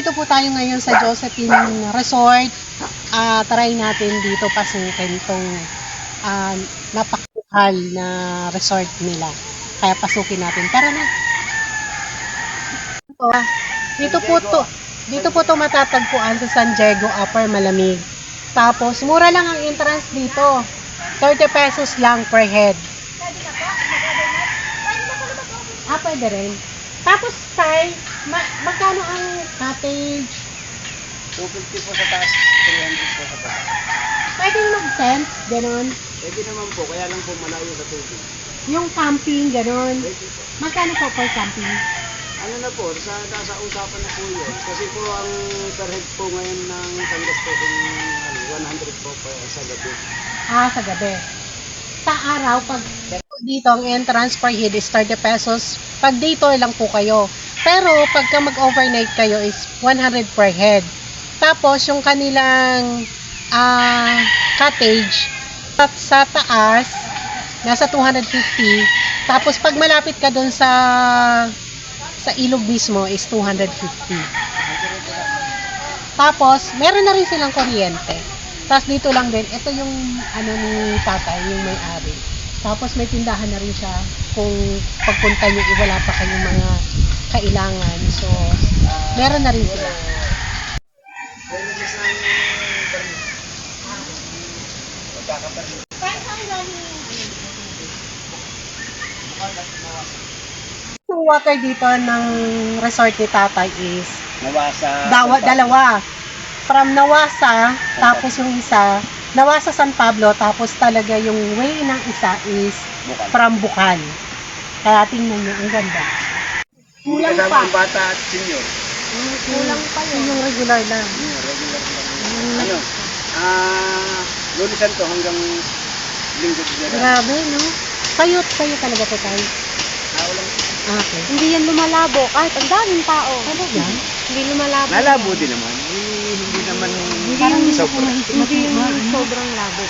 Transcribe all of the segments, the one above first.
Dito po tayo ngayon sa Josephine Resort. Try natin dito pasukin itong napakahal na resort nila. Kaya pasukin natin. Tara na. Dito po to matatagpuan sa San Diego Upper Malamig. Tapos mura lang ang entrance dito. 30 pesos lang per head. Pwede rin. Tapos tay, magkano ang cottage? 250 po sa taas, 300 po sa baba. Pwedeng mag-tent, gano'n. Pwede naman po, kaya lang po malayo sa tubig. Yung camping, gano'n. Pwede po. Magkano po per camping? Ano na po, nasa usapan na po yun. Kasi po ang per head po ngayon ng Kandas po kung 100 po sa gabi. Sa gabi. Sa araw, pag dito ang entrance per head is 30 pesos. Pag dito lang po kayo. Pero pagka mag-overnight kayo is 100 per head. Tapos yung kanilang cottage at sa taas nasa 250. Tapos pag malapit ka doon sa ilog mismo is 250. Tapos meron na rin silang kuryente. Tapos dito lang din, ito yung ni tatay, yung may-ari. Tapos may tindahan na rin siya kung pagpunta nyo, wala pa kayong mga kailangan. So, meron na rin sila. Yung water dito ng resort ni tatay is dalawa. From Nawasa, tapos yung isa, Nawasa San Pablo, tapos talaga yung way ng isa is from Bukal. Kaya tingnan nyo, ang ganda. Kulang pa. Ang bata at senior. Kulang pa yun. Yung regular lang. Regular lang. Lunes to hanggang linggo. Grabe, no? Kayo talaga po tayo. Okay. Hindi yan lumalabo kahit ang daming tao. Talaga? Hindi lumalabo. Nalabo din naman. Hindi naman sobra. Hindi yung sobrang labo.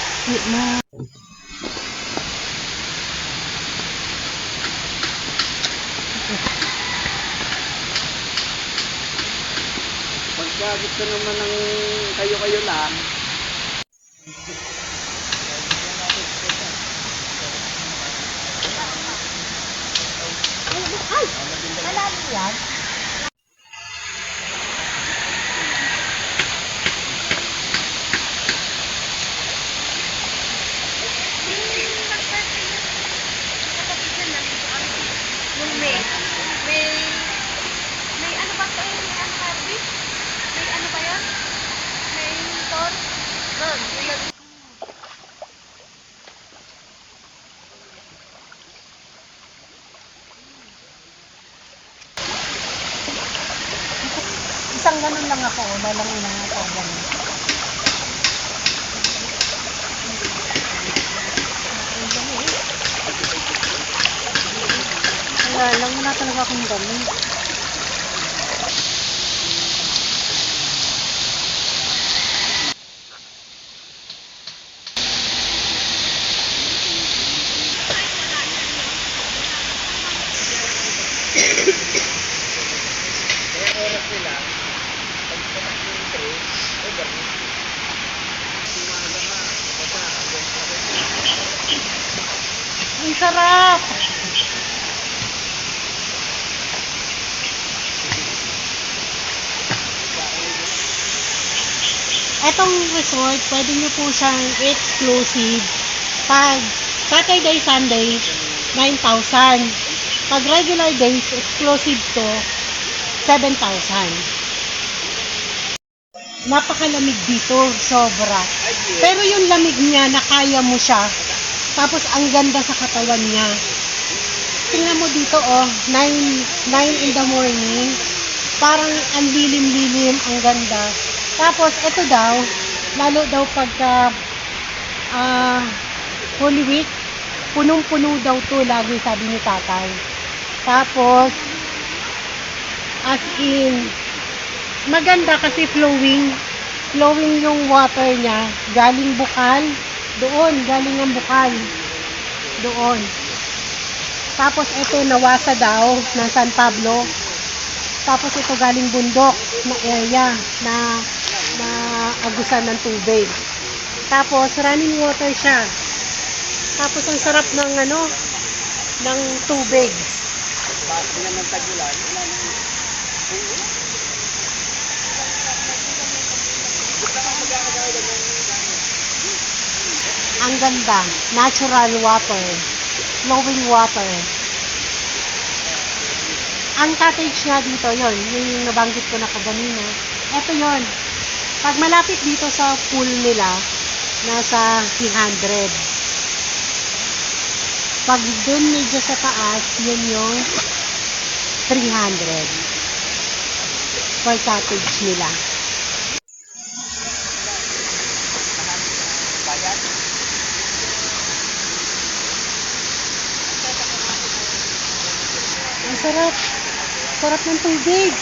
Pagka gusto naman ng kayo-kayo lang, Malalim yan? Yung may ano ba ito? May ano Harvey? May ano ba yun? May ton? Isang ganun lang ako, dalang ina ako ganun. Wala lang, wala talaga akong ganun. oras nila, pag patak yung trace, ganun. Umaga nga, Ang sarap! Etong resort, pwede nyo po siyang exclusive. Pag Saturday, Sunday, 9,000. Pag regular days, exclusive to 7,000. Napakalamig dito, sobra. Pero yung lamig niya, nakaya mo siya. Tapos ang ganda sa katawan niya. Tingnan mo dito, 9 in the morning. Parang ang lilim-lilim, ang ganda. Tapos ito daw, lalo daw pagka Holy Week, punong-puno daw to, lagi sabi ni tatay. Tapos, as in, maganda kasi flowing yung water niya, galing Bukal, doon, galing ang Bukal, doon. Tapos ito, Nawasa daw, ng San Pablo. Tapos ito galing bundok na area na agusan ng tubig. Tapos running water siya. Tapos ang sarap ng ng tubig. Bakit naman tagulan? Wala naman. Ang ganda, natural water, flowing water. Ang cottage nga dito, yung nabanggit ko na kaganina. Ito yon. Pag malapit dito sa pool nila, nasa 300. Pag dun medyo sa taas, yun yung 300 per cottage nila. Ang sarap. Sarap ng tubig.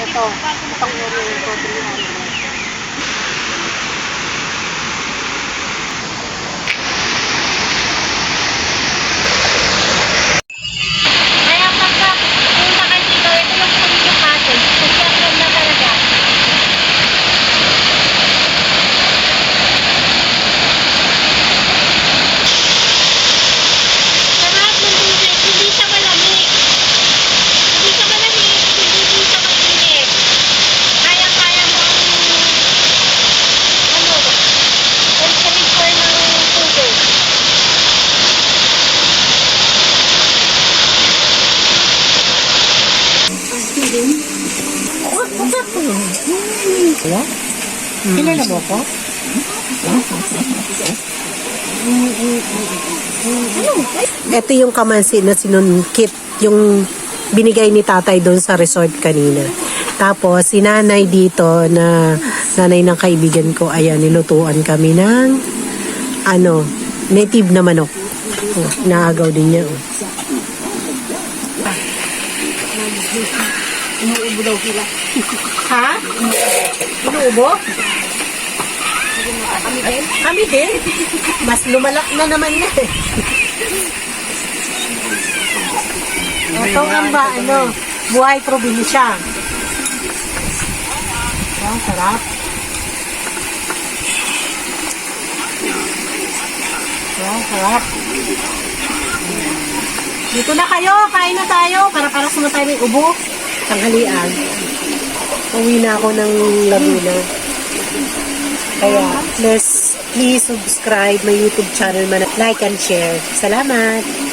Ito, itong area ito, 300. Kaya pagka punta kayo dito, ito yung Pulido Cottage. Kasi ang ganda talaga. Sarap ng tubig, hindi siya malamig. Hindi siya malamig, hindi siya mainit. Kaya-kaya mo ang temperature ng tubig. Kilala mo ko? Ito yung kamansi na sinunkit, yung binigay ni tatay doon sa resort kanina. Tapos, si nanay dito na nanay ng kaibigan ko, ayan, nilutuan kami ng native na manok. Oh, naagaw din niya. Oh. Inuubo daw sila. Ha? Inuubo? Kami din? Mas lumalak na naman yan. Ito ang buhay probinsya. Ang sarap. Ang sarap. Dito na kayo, kain na tayo. Para-paras naman tayo ng ubo. Tanghalian. Uwi na ako ng Laguna. Kaya, please subscribe my YouTube channel, like and share. Salamat!